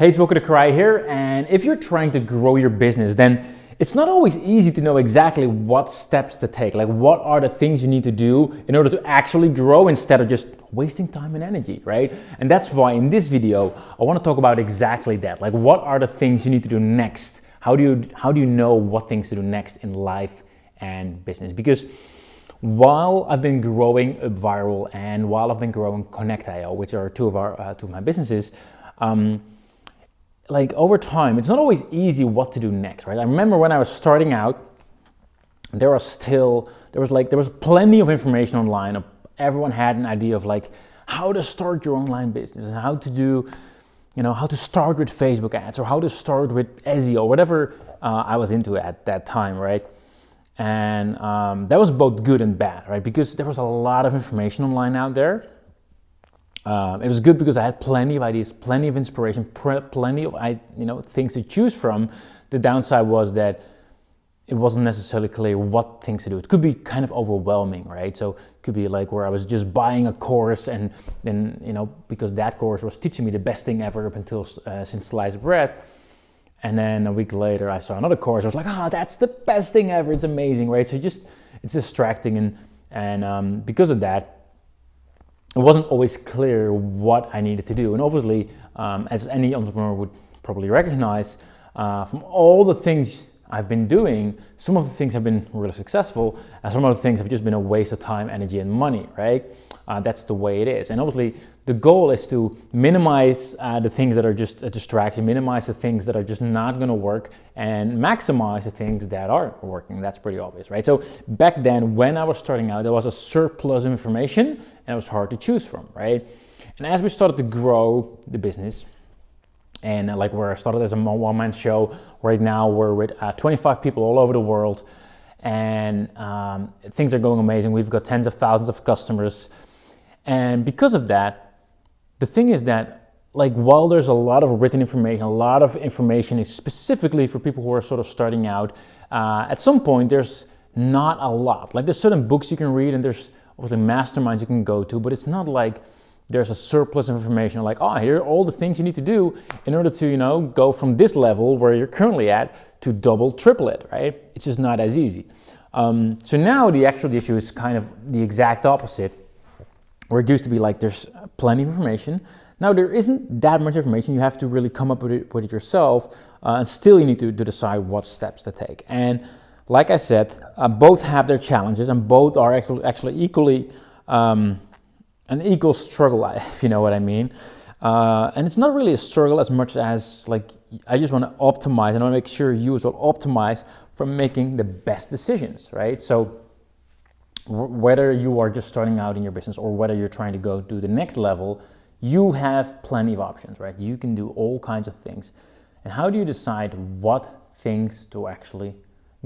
Hey, it's Wilco the Kreij here, and if you're trying to grow your business, then it's not always easy to know exactly what steps to take. Like, what are the things you need to do in order to actually grow instead of just wasting time and energy, right? And that's why in this video, I want to talk about exactly that. Like, what are the things you need to do next? How do you know what things to do next in life and business? Because while I've been growing Viral and while I've been growing Connect.io, which are two of my businesses, like over time, it's not always easy what to do next, right? I remember when I was starting out, there was plenty of information online. Everyone had an idea of like how to start your online business and how to do, how to start with Facebook ads or how to start with SEO, whatever I was into at that time, right? And that was both good and bad, right? Because there was a lot of information online out there. It was good because I had plenty of ideas, plenty of inspiration, plenty of things to choose from. The downside was that it wasn't necessarily clear what things to do. It could be kind of overwhelming, right? So it could be like where I was just buying a course and then, because that course was teaching me the best thing ever up until since sliced bread. And then a week later I saw another course. I was like, that's the best thing ever. It's amazing, right? So it's distracting and because of that, it wasn't always clear what I needed to do. And obviously, as any entrepreneur would probably recognize, from all the things I've been doing, some of the things have been really successful, and some of the things have just been a waste of time, energy, and money, right? That's the way it is. And obviously, the goal is to minimize the things that are just a distraction, minimize the things that are just not gonna work, and maximize the things that are working. That's pretty obvious, right? So back then, when I was starting out, there was a surplus of information, and it was hard to choose from, right? And as we started to grow the business, and like where I started as a one-man show, right now we're with 25 people all over the world, and things are going amazing. We've got tens of thousands of customers, and because of that, the thing is that like while there's a lot of written information, a lot of information is specifically for people who are sort of starting out, at some point there's not a lot. Like there's certain books you can read and there's obviously masterminds you can go to, but it's not like there's a surplus of information like, here are all the things you need to do in order to, go from this level where you're currently at to double, triple it, right? It's just not as easy. So now the issue is kind of the exact opposite, where it used to be like there's plenty of information. Now there isn't that much information. You have to really come up with it yourself, and still you need to decide what steps to take. And like I said, both have their challenges, and both are actually equally an equal struggle, if you know what I mean. And it's not really a struggle as much as like I just want to optimize, and I want to make sure you as well optimize for making the best decisions, right? So whether you are just starting out in your business or whether you're trying to go to the next level, you have plenty of options, right? You can do all kinds of things. And how do you decide what things to actually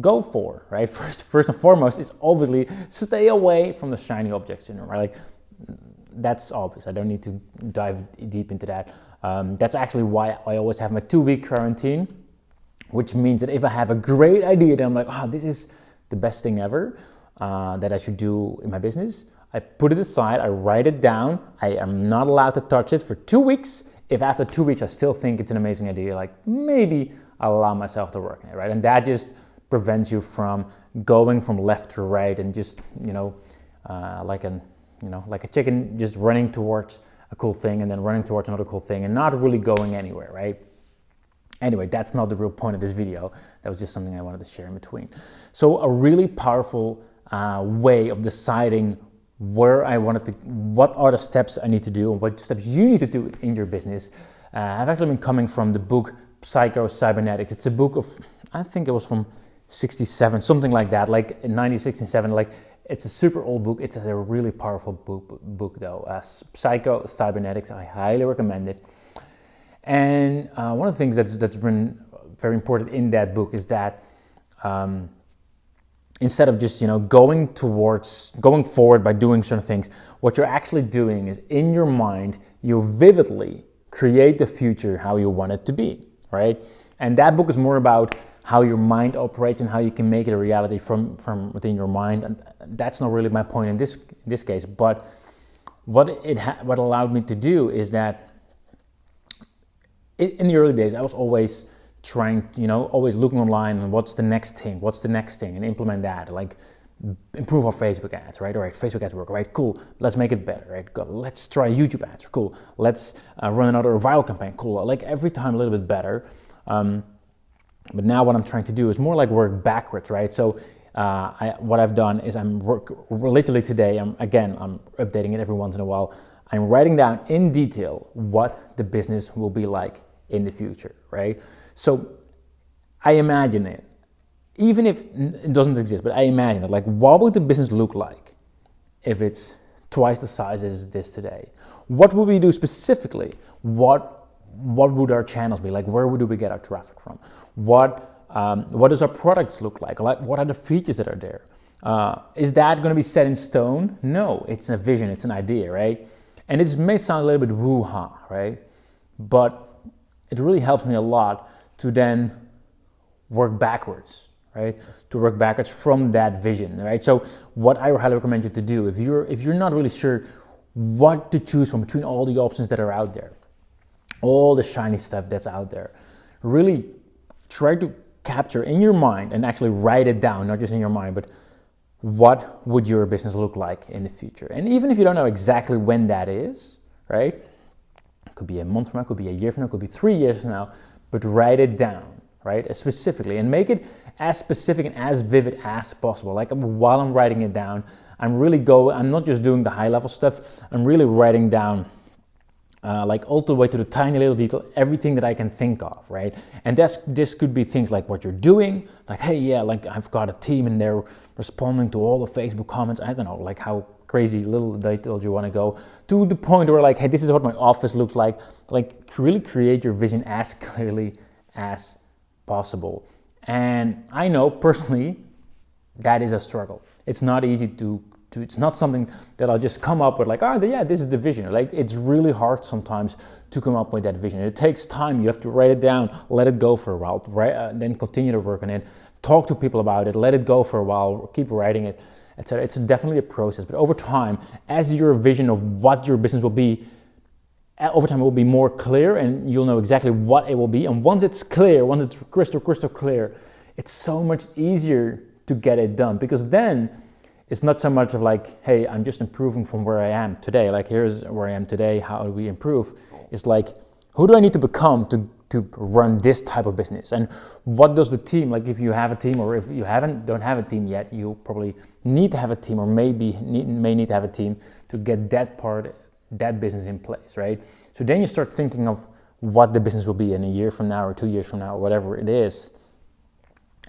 go for, right? First and foremost is obviously stay away from the shiny objects syndrome, right? Like that's obvious. I don't need to dive deep into that. That's actually why I always have my 2-week quarantine, which means that if I have a great idea that I'm like, this is the best thing ever that I should do in my business, I put it aside, I write it down. I am not allowed to touch it for 2 weeks. If after 2 weeks I still think it's an amazing idea, like maybe I'll allow myself to work on it, right? And that just prevents you from going from left to right and just, like a chicken just running towards a cool thing and then running towards another cool thing and not really going anywhere, right? Anyway, that's not the real point of this video. That was just something I wanted to share in between. So a really powerful way of deciding what are the steps I need to do and what steps you need to do in your business. I've actually been coming from the book Psycho-Cybernetics. It's a book of, I think it was from 67, something like that, like in 1967, like it's a super old book. It's a really powerful book though. Psycho-Cybernetics, I highly recommend it. And one of the things that's been very important in that book is that instead of just going forward by doing certain things, what you're actually doing is in your mind you vividly create the future how you want it to be, right? And that book is more about how your mind operates and how you can make it a reality from within your mind. And that's not really my point in this case. But what allowed me to do is that in the early days, I was always trying, always looking online and what's the next thing, and implement that, like improve our Facebook ads, right? All right, Facebook ads work, right? Cool, let's make it better, right? Let's try YouTube ads, cool. Let's run another viral campaign, cool. Like every time a little bit better. But now what I'm trying to do is more like work backwards, right? So what I've done is literally today, I'm updating it every once in a while. I'm writing down in detail what the business will be like in the future, right? So I imagine it, even if it doesn't exist, but I imagine it, like what would the business look like if it's twice the size as it is today? What would we do specifically? What would our channels be? Like where do we get our traffic from? What does our products look like? Like what are the features that are there? Is that going to be set in stone? No, it's a vision, it's an idea, right? And it may sound a little bit woo-ha, right? But it really helps me a lot to then work backwards, right? To work backwards from that vision, right? So what I highly recommend you to do, if you're not really sure what to choose from between all the options that are out there, all the shiny stuff that's out there, really try to capture in your mind and actually write it down, not just in your mind, but what would your business look like in the future? And even if you don't know exactly when that is, right? It could be a month from now, it could be a year from now, it could be 3 years from now, but write it down, right? Specifically, and make it as specific and as vivid as possible. Like while I'm writing it down, I'm not just doing the high level stuff, I'm really writing down like all the way to the tiny little detail, everything that I can think of, right? And this could be things like what you're doing, like, hey, yeah, like I've got a team and they're responding to all the Facebook comments. I don't know, like how crazy little details you want to go, to the point where like, hey, this is what my office looks like really create your vision as clearly as possible. And I know personally that is a struggle. It's not easy it's not something that I'll just come up with like, oh yeah, this is the vision. Like it's really hard sometimes to come up with that vision. It takes time. You have to write it down, let it go for a while, then continue to work on it, talk to people about it, let it go for a while, keep writing it, etc. It's definitely a process, but over time, as your vision of what your business will be, over time it will be more clear and you'll know exactly what it will be. And once it's clear, once it's crystal clear, it's so much easier to get it done, because then it's not so much of like, hey, I'm just improving from where I am today. Like here's where I am today, how do we improve? It's like, who do I need to become to run this type of business? And what does the team, like if you have a team, or if you don't have a team yet, you probably need to have a team, or may need to have a team to get that business in place, right? So then you start thinking of what the business will be in a year from now or 2 years from now, or whatever it is.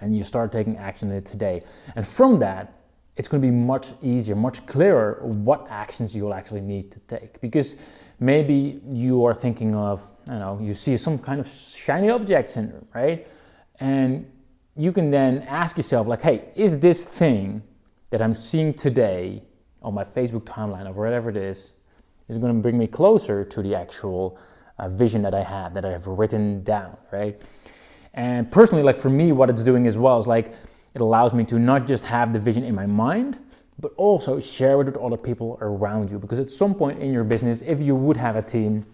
And you start taking action in it today. And from that, it's going to be much easier, much clearer what actions you'll actually need to take. Because maybe you are thinking of, you see some kind of shiny object syndrome, right? And you can then ask yourself like, hey, is this thing that I'm seeing today on my Facebook timeline or whatever it is going to bring me closer to the actual vision that I have written down, right? And personally, like for me, what it's doing as well is like, it allows me to not just have the vision in my mind, but also share it with other people around you. Because at some point in your business, if you would have a team,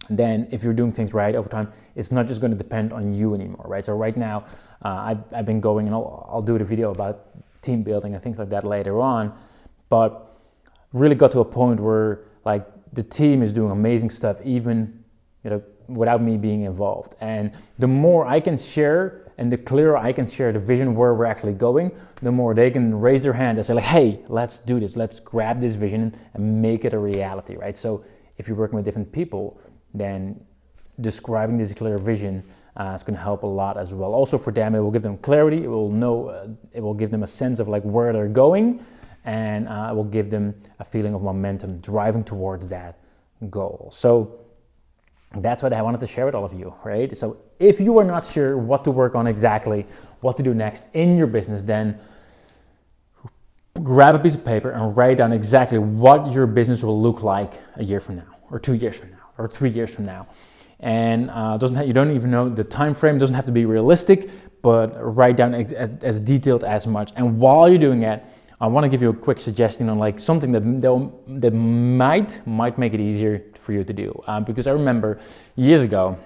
then if you're doing things right over time, it's not just going to depend on you anymore, right? So right now, I've been going, and I'll do the video about team building and things like that later on, but really got to a point where like the team is doing amazing stuff, even without me being involved. And the more I can share and the clearer I can share the vision where we're actually going, the more they can raise their hand and say like, hey, let's do this, let's grab this vision and make it a reality, right? So if you're working with different people, then describing this clear vision is going to help a lot as well. Also for them, it will give them clarity, it will give them a sense of like where they're going, and it will give them a feeling of momentum driving towards that goal. So that's what I wanted to share with all of you, right? So if you are not sure what to work on exactly, what to do next in your business, then grab a piece of paper and write down exactly what your business will look like a year from now, or 2 years from now, or 3 years from now. And you don't even know the time frame, doesn't have to be realistic, but write down as detailed as much. And while you're doing it, I want to give you a quick suggestion on like something that might make it easier for you to do. Because I remember years ago,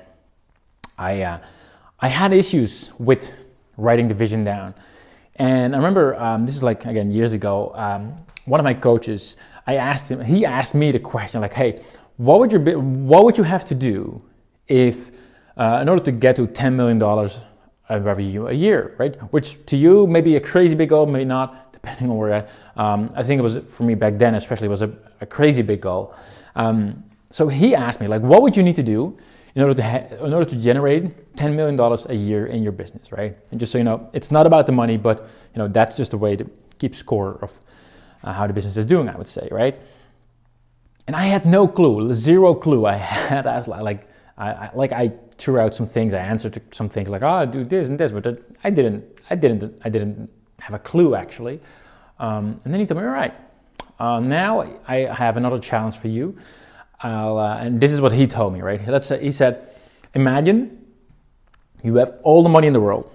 I had issues with writing the vision down. And I remember, this is like, again, years ago, one of my coaches, he asked me the question like, hey, what would you have to do if, in order to get to $10 million revenue a year, right? Which to you may be a crazy big goal, may not, depending on where you're at. I think it was, for me back then especially, it was a crazy big goal. So he asked me, like, what would you need to do in order to generate $10 million a year in your business, right? And just so you know, it's not about the money, but that's just a way to keep score of how the business is doing, I would say, right? And I had no clue, zero clue. I was like, I threw out some things. I answered to some things like, "Oh, do this and this," but I didn't have a clue actually. And then he told me, "All right, now I have another challenge for you." And this is what he told me, right? He said, imagine you have all the money in the world,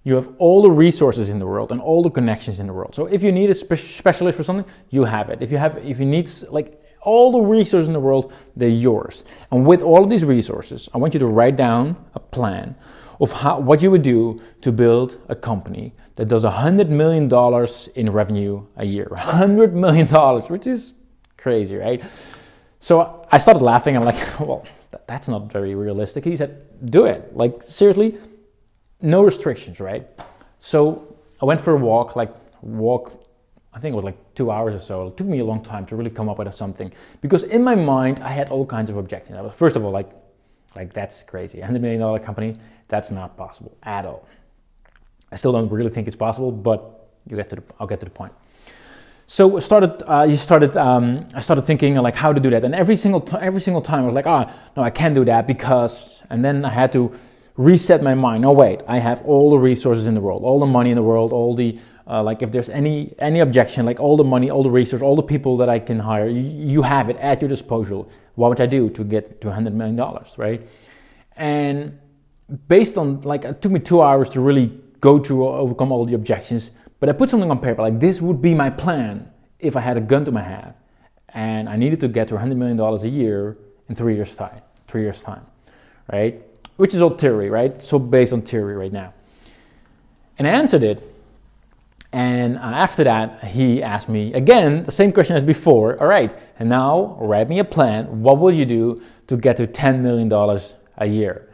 you have all the resources in the world, and all the connections in the world. So if you need a specialist for something, you have it. If you need like all the resources in the world, they're yours. And with all of these resources, I want you to write down a plan of what you would do to build a company that does $100 million in revenue a year. $100 million, which is crazy, right? So I started laughing. I'm like, well, that's not very realistic. He said, do it. Like, seriously, no restrictions, right? So I went for a walk, I think it was like 2 hours or so. It took me a long time to really come up with something, because in my mind I had all kinds of objections. First of all, like that's crazy. $100 million company, that's not possible at all. I still don't really think it's possible, but I'll get to the point. So I started thinking like how to do that, and every single time I was like, oh no, I can't do that because, and then I had to reset my mind. No, wait, I have all the resources in the world, all the money in the world, all the like if there's any objection, like all the money, all the resources, all the people that I can hire, you have it at your disposal. What would I do to get to $100 million, right? And based on, like, it took me 2 hours to really go through, overcome all the objections, but I put something on paper, like this would be my plan if I had a gun to my head, and I needed to get to $100 million a year in 3 years time, right? Which is all theory, right? So based on theory right now. And I answered it. And after that, he asked me again the same question as before. All right, and now write me a plan. What will you do to get to $10 million a year?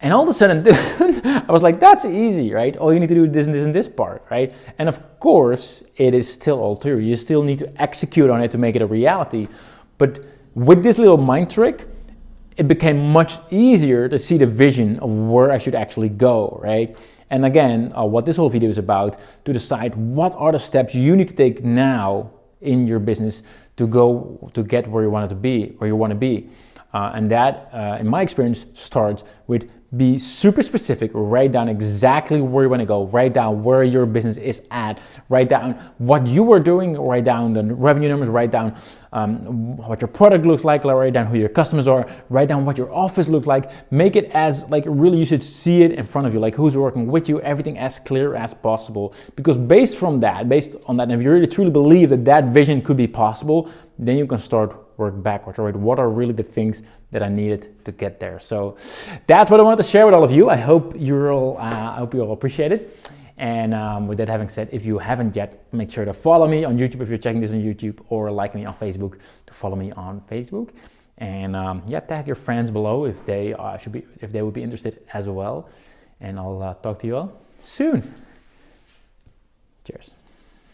And all of a sudden, I was like, that's easy, right? All you need to do is this and this and this part, right? And of course, it is still all theory. You still need to execute on it to make it a reality. But with this little mind trick, it became much easier to see the vision of where I should actually go, right? And again, what this whole video is about, to decide what are the steps you need to take now in your business to get where you want to be. And that, in my experience, starts with be super specific. Write down exactly where you want to go. Write down where your business is at. Write down what you are doing. Write down the revenue numbers. Write down what your product looks like. Write down who your customers are. Write down what your office looks like. Make it as, like, really you should see it in front of you, like who's working with you, everything as clear as possible. Because based on that, and if you really truly believe that vision could be possible, then you can start work backwards. All right, what are really the things that I needed to get there? So that's what I wanted to share with all of you. I hope you all appreciate it. And with that having said, if you haven't yet, make sure to follow me on YouTube if you're checking this on YouTube, or like me on Facebook to follow me on Facebook. And tag your friends below if they would be interested as well. And I'll talk to you all soon. Cheers.